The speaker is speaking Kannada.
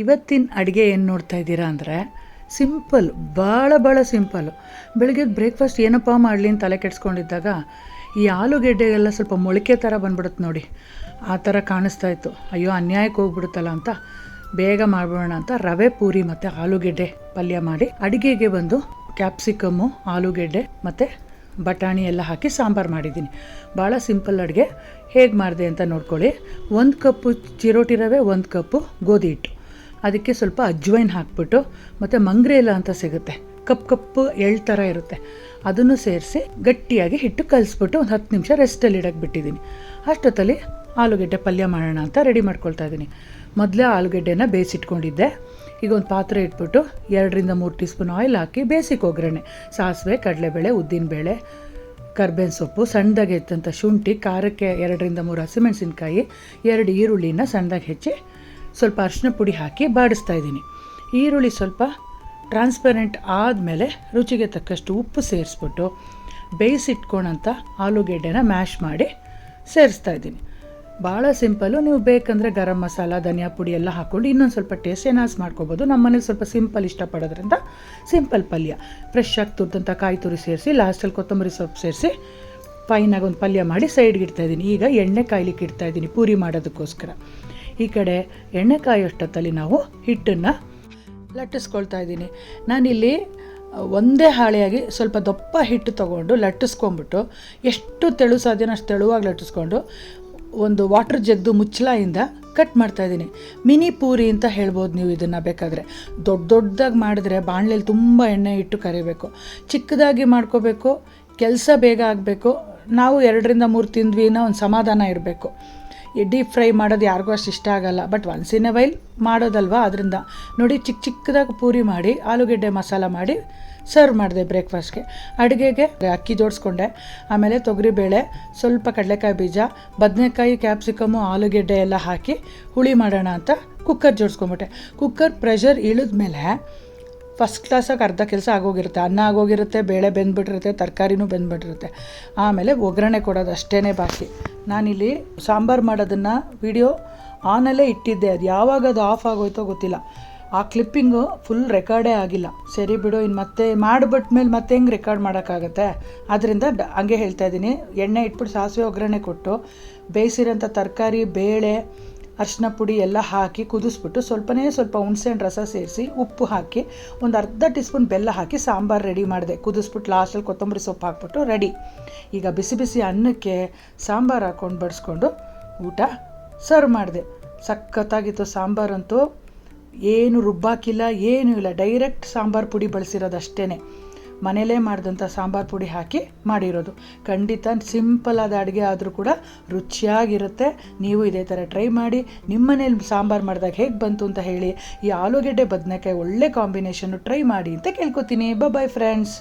ಇವತ್ತಿನ ಅಡುಗೆ ಏನು ನೋಡ್ತಾ ಇದ್ದೀರಾ ಅಂದರೆ ಸಿಂಪಲ್, ಭಾಳ ಸಿಂಪಲ್ಲು. ಬೆಳಗ್ಗೆ ಬ್ರೇಕ್ಫಾಸ್ಟ್ ಏನಪ್ಪ ಮಾಡಲಿ ಅಂತ ತಲೆ ಕೆಡಿಸ್ಕೊಂಡಿದ್ದಾಗ ಈ ಆಲೂಗೆಡ್ಡೆಗೆಲ್ಲ ಸ್ವಲ್ಪ ಮೊಳಕೆ ಥರ ಬಂದ್ಬಿಡುತ್ತೆ ನೋಡಿ, ಆ ಥರ ಕಾಣಿಸ್ತಾ ಇತ್ತು. ಅಯ್ಯೋ ಅನ್ಯಾಯಕ್ಕೆ ಹೋಗ್ಬಿಡುತ್ತಲ್ಲ ಅಂತ ಬೇಗ ಮಾಡಿಬಿಡೋಣ ಅಂತ ರವೆ ಪೂರಿ ಮತ್ತು ಆಲೂಗೆಡ್ಡೆ ಪಲ್ಯ ಮಾಡಿ ಅಡುಗೆಗೆ ಬಂದು ಕ್ಯಾಪ್ಸಿಕಮ್ಮು, ಆಲೂಗೆಡ್ಡೆ ಮತ್ತು ಬಟಾಣಿ ಎಲ್ಲ ಹಾಕಿ ಸಾಂಬಾರು ಮಾಡಿದ್ದೀನಿ. ಭಾಳ ಸಿಂಪಲ್ ಅಡುಗೆ. ಹೇಗೆ ಮಾಡಿದೆ ಅಂತ ನೋಡ್ಕೊಳ್ಳಿ. 1 ಕಪ್ಪು ಚಿರೋಟಿ ರವೆ, 1 ಕಪ್ಪು ಗೋಧಿ ಹಿಟ್ಟು, ಅದಕ್ಕೆ ಸ್ವಲ್ಪ ಅಜ್ವೈನ್ ಹಾಕ್ಬಿಟ್ಟು ಮತ್ತು ಮಂಗ್ರೇಲ ಅಂತ ಸಿಗುತ್ತೆ, ಕಪ್ಪು ಎಳ್ಳು ಥರ ಇರುತ್ತೆ, ಅದನ್ನು ಸೇರಿಸಿ ಗಟ್ಟಿಯಾಗಿ ಹಿಟ್ಟು ಕಲಿಸ್ಬಿಟ್ಟು ಒಂದು 10 ನಿಮಿಷ ರೆಸ್ಟಲ್ಲಿ ಇಡಕ್ಕೆ ಬಿಟ್ಟಿದ್ದೀನಿ. ಅಷ್ಟೊತ್ತಲ್ಲಿ ಆಲೂಗೆಡ್ಡೆ ಪಲ್ಯ ಮಾಡೋಣ ಅಂತ ರೆಡಿ ಮಾಡ್ಕೊಳ್ತಾ ಇದ್ದೀನಿ. ಮೊದಲೇ ಆಲೂಗೆಡ್ಡೆನ ಬೇಯಿಸಿಟ್ಕೊಂಡಿದ್ದೆ. ಈಗ ಒಂದು ಪಾತ್ರೆ ಇಟ್ಬಿಟ್ಟು 2ರಿಂದ 3 ಟೀ ಸ್ಪೂನ್ ಆಯಿಲ್ ಹಾಕಿ ಬೇಸಿಕ್ ಒಗ್ಗರಣೆ, ಸಾಸಿವೆ, ಕಡಲೆಬೇಳೆ, ಉದ್ದಿನಬೇಳೆ, ಕರ್ಬೇವಿನ ಸೊಪ್ಪು, ಸಣ್ಣದಾಗಿ ಹೆಚ್ಚಂಥ ಶುಂಠಿ, ಖಾರಕ್ಕೆ 2ರಿಂದ 3 ಹಸಿಮೆಣಸಿನ್ಕಾಯಿ, 2 ಈರುಳ್ಳಿನ ಸಣ್ಣದಾಗಿ ಹೆಚ್ಚಿ ಸ್ವಲ್ಪ ಅರಿಶಿನ ಪುಡಿ ಹಾಕಿ ಬಾಡಿಸ್ತಾ ಇದ್ದೀನಿ. ಈರುಳ್ಳಿ ಸ್ವಲ್ಪ ಟ್ರಾನ್ಸ್ಪರೆಂಟ್ ಆದಮೇಲೆ ರುಚಿಗೆ ತಕ್ಕಷ್ಟು ಉಪ್ಪು ಸೇರಿಸ್ಬಿಟ್ಟು ಬೇಯಿಸಿಟ್ಕೊಳಂಥ ಆಲೂಗೆಡ್ಡೆನ ಮ್ಯಾಶ್ ಮಾಡಿ ಸೇರಿಸ್ತಾ ಇದ್ದೀನಿ. ಭಾಳ ಸಿಂಪಲ್ಲು. ನೀವು ಬೇಕಂದರೆ ಗರಂ ಮಸಾಲ, ಧನಿಯಾ ಪುಡಿ ಎಲ್ಲ ಹಾಕ್ಕೊಂಡು ಇನ್ನೊಂದು ಸ್ವಲ್ಪ ಟೇಸ್ಟ್ ಎನ್ಹಾನ್ಸ್ ಮಾಡ್ಕೋಬೋದು. ನಮ್ಮ ಮನೇಲಿ ಸ್ವಲ್ಪ ಸಿಂಪಲ್ ಇಷ್ಟಪಡೋದ್ರಿಂದ ಸಿಂಪಲ್ ಪಲ್ಯ. ಫ್ರೆಶ್ ಆಗಿ ತುರಿದಂಥ ಕಾಯಿ ತುರಿ ಸೇರಿಸಿ ಲಾಸ್ಟಲ್ಲಿ ಕೊತ್ತಂಬರಿ ಸೊಪ್ಪು ಸೇರಿಸಿ ಫೈನಾಗಿ ಒಂದು ಪಲ್ಯ ಮಾಡಿ ಸೈಡ್ಗೆ ಇಡ್ತಾಯಿದ್ದೀನಿ. ಈಗ ಎಣ್ಣೆ ಕಾಯ್ಲಿಕ್ಕೆ ಇಡ್ತಾಯಿದ್ದೀನಿ ಪೂರಿ ಮಾಡೋದಕ್ಕೋಸ್ಕರ. ಈ ಕಡೆ ಎಣ್ಣೆ ಕಾಯೋಷ್ಟೊತ್ತಲ್ಲಿ ನಾವು ಹಿಟ್ಟನ್ನು ಲಟ್ಟಿಸ್ಕೊಳ್ತಾ ಇದ್ದೀನಿ. ನಾನಿಲ್ಲಿ ಒಂದೇ ಹಾಳೆಯಾಗಿ ಸ್ವಲ್ಪ ದಪ್ಪ ಹಿಟ್ಟು ತೊಗೊಂಡು ಲಟ್ಟಿಸ್ಕೊಂಬಿಟ್ಟು ಎಷ್ಟು ತೆಳು ಸಾಧ್ಯನೋ ಅಷ್ಟು ತೆಳುವಾಗಿ ಲಟ್ಟಿಸ್ಕೊಂಡು ಒಂದು ವಾಟರ್ ಜಗ್ದು ಮುಚ್ಚಲಾಯಿಂದ ಕಟ್ ಮಾಡ್ತಾಯಿದ್ದೀನಿ. ಮಿನಿ ಪೂರಿ ಅಂತ ಹೇಳ್ಬೋದು ನೀವು ಇದನ್ನು. ಬೇಕಾದರೆ ದೊಡ್ಡದಾಗಿ ಮಾಡಿದ್ರೆ ಬಾಣಲೆಯಲ್ಲಿ ತುಂಬ ಎಣ್ಣೆ ಇಟ್ಟು ಕರಿಬೇಕು. ಚಿಕ್ಕದಾಗಿ ಮಾಡ್ಕೋಬೇಕು, ಕೆಲಸ ಬೇಗ ಆಗಬೇಕು. ನಾವು 2ರಿಂದ 3 ತಿಂದ್ವಿ ಅನ್ನೋ ಒಂದು ಸಮಾಧಾನ ಇರಬೇಕು. ಡೀಪ್ ಫ್ರೈ ಮಾಡೋದು ಯಾರಿಗೂ ಅಷ್ಟು ಇಷ್ಟ ಆಗೋಲ್ಲ, but once in a while ಮಾಡೋದಲ್ವಾ, ಅದರಿಂದ ನೋಡಿ ಚಿಕ್ಕದಾಗಿ ಪೂರಿ ಮಾಡಿ ಆಲೂಗೆಡ್ಡೆ ಮಸಾಲ ಮಾಡಿ ಸರ್ವ್ ಮಾಡಿದೆ ಬ್ರೇಕ್ಫಾಸ್ಟ್ಗೆ. ಅಡುಗೆಗೆ ಅಕ್ಕಿ ಜೋಡಿಸ್ಕೊಂಡೆ, ಆಮೇಲೆ ತೊಗರಿಬೇಳೆ, ಸ್ವಲ್ಪ ಕಡಲೆಕಾಯಿ ಬೀಜ, ಬದನೆಕಾಯಿ, ಕ್ಯಾಪ್ಸಿಕಮ್ಮು, ಆಲೂಗೆಡ್ಡೆ ಎಲ್ಲ ಹಾಕಿ ಹುಳಿ ಮಾಡೋಣ ಅಂತ ಕುಕ್ಕರ್ ಜೋಡಿಸ್ಕೊಂಬಿಟ್ಟೆ. ಕುಕ್ಕರ್ ಪ್ರೆಷರ್ ಇಳಿದ್ಮೇಲೆ ಫಸ್ಟ್ ಕ್ಲಾಸಾಗಿ ಅರ್ಧ ಕೆಲಸ ಆಗೋಗಿರುತ್ತೆ. ಅನ್ನ ಆಗೋಗಿರುತ್ತೆ, ಬೇಳೆ ಬೆಂದ್ಬಿಟ್ಟಿರುತ್ತೆ, ತರಕಾರಿನೂ ಬೆಂದ್ಬಿಟ್ಟಿರುತ್ತೆ. ಆಮೇಲೆ ಒಗ್ಗರಣೆ ಕೊಡೋದು ಅಷ್ಟೇ ಬಾಕಿ. ನಾನಿಲ್ಲಿ ಸಾಂಬಾರು ಮಾಡೋದನ್ನು ವಿಡಿಯೋ ಆನಲ್ಲೇ ಇಟ್ಟಿದ್ದೆ. ಅದು ಯಾವಾಗ ಅದು ಆಫ್ ಆಗೋಯ್ತೋ ಗೊತ್ತಿಲ್ಲ. ಆ ಕ್ಲಿಪ್ಪಿಂಗು ಫುಲ್ ರೆಕಾರ್ಡೇ ಆಗಿಲ್ಲ. ಸರಿ ಬಿಡು, ಇನ್ನು ಮತ್ತೆ ಮಾಡಿಬಿಟ್ಮೇಲೆ ಮತ್ತೆ ಹೆಂಗೆ ರೆಕಾರ್ಡ್ ಮಾಡೋಕ್ಕಾಗತ್ತೆ. ಅದರಿಂದ ಹಂಗೆ ಹೇಳ್ತಾ ಇದ್ದೀನಿ. ಎಣ್ಣೆ ಇಟ್ಬಿಟ್ಟು ಸಾಸಿವೆ ಒಗ್ಗರಣೆ ಕೊಟ್ಟು ಬೇಯಿಸಿರೋಂಥ ತರಕಾರಿ, ಬೇಳೆ, ಅರಿಶಿನ ಪುಡಿ ಎಲ್ಲ ಹಾಕಿ ಕುದಿಸ್ಬಿಟ್ಟು ಸ್ವಲ್ಪ ಹುಣಸೆಹಣ್ಣು ರಸ ಸೇರಿಸಿ ಉಪ್ಪು ಹಾಕಿ ಒಂದು ಅರ್ಧ ಟೀ ಸ್ಪೂನ್ ಬೆಲ್ಲ ಹಾಕಿ ಸಾಂಬಾರು ರೆಡಿ ಮಾಡಿದೆ. ಕುದಿಸ್ಬಿಟ್ಟು ಲಾಸ್ಟಲ್ಲಿ ಕೊತ್ತಂಬರಿ ಸೊಪ್ಪು ಹಾಕ್ಬಿಟ್ಟು ರೆಡಿ. ಈಗ ಬಿಸಿ ಅನ್ನಕ್ಕೆ ಸಾಂಬಾರು ಹಾಕ್ಕೊಂಡು ಬಡಿಸ್ಕೊಂಡು ಊಟ ಸರ್ವ್ ಮಾಡಿದೆ. ಸಖತ್ತಾಗಿತ್ತು ಸಾಂಬಾರಂತೂ. ಏನು ರುಬ್ಬಾಕಿಲ್ಲ, ಏನೂ ಇಲ್ಲ, ಡೈರೆಕ್ಟ್ ಸಾಂಬಾರು ಪುಡಿ ಬಳಸಿರೋದು ಅಷ್ಟೇ. ಮನೇಲೇ ಮಾಡಿದಂಥ ಸಾಂಬಾರು ಪುಡಿ ಹಾಕಿ ಮಾಡಿರೋದು. ಖಂಡಿತ ಸಿಂಪಲ್ ಆದ ಅಡುಗೆ ಆದರೂ ಕೂಡ ರುಚಿಯಾಗಿರುತ್ತೆ. ನೀವು ಇದೇ ಥರ ಟ್ರೈ ಮಾಡಿ. ನಿಮ್ಮ ಮನೇಲಿ ಸಾಂಬಾರು ಮಾಡಿದಾಗ ಹೇಗೆ ಬಂತು ಅಂತ ಹೇಳಿ. ಈ ಆಲೂಗೆಡ್ಡೆ ಬದನೆಕಾಯಿ ಒಳ್ಳೆ ಕಾಂಬಿನೇಷನ್ನು, ಟ್ರೈ ಮಾಡಿ ಅಂತ ಕೇಳ್ಕೊತೀನಿ. Bye friends.